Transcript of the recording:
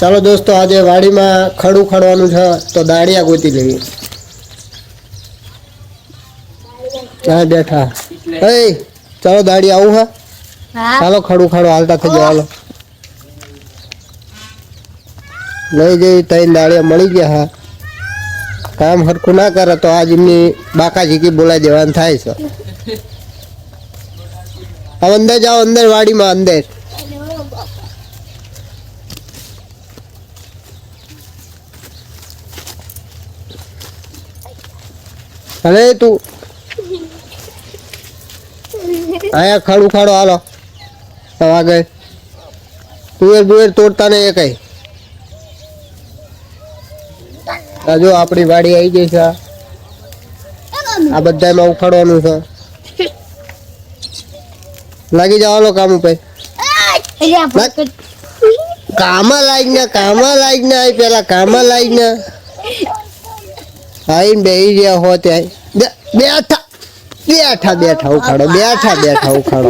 ચાલો દોસ્તો આજે વાડીમાં ખડું ખડવાનું છે તો દાળિયા ગોતી લેવી. ત્યાં બેઠા એ ચાલો દાળિયા આવું હા ચાલો ખડું ખડો હાલતા થઈ જાવ હાલો લઈ જઈ ત્રણ દાળિયા મળી ગયા હા કામ હરખું ના કરે તો આજ એમની બાકા ઝીકી બોલાવી દેવાનું થાય છે. હવે અંદર જાઓ અંદર વાડીમાં અંદર અરે તું આયા ખડું ખાડો હાલો આગળ તુવેર બુવેર તોડતા ને એ કઈ જો આપણી વાડી આવી ગઈ છે આ બધામાં ઉખાડવાનું છે લાગી જાવ હાલો કામ ઉપર કામમાં લાગી ને પેલા કામમાં લાગી ને આઈને બેહી ગયા હો ત્યાં બેઠા ઉખાડો બેઠા ઉખાડો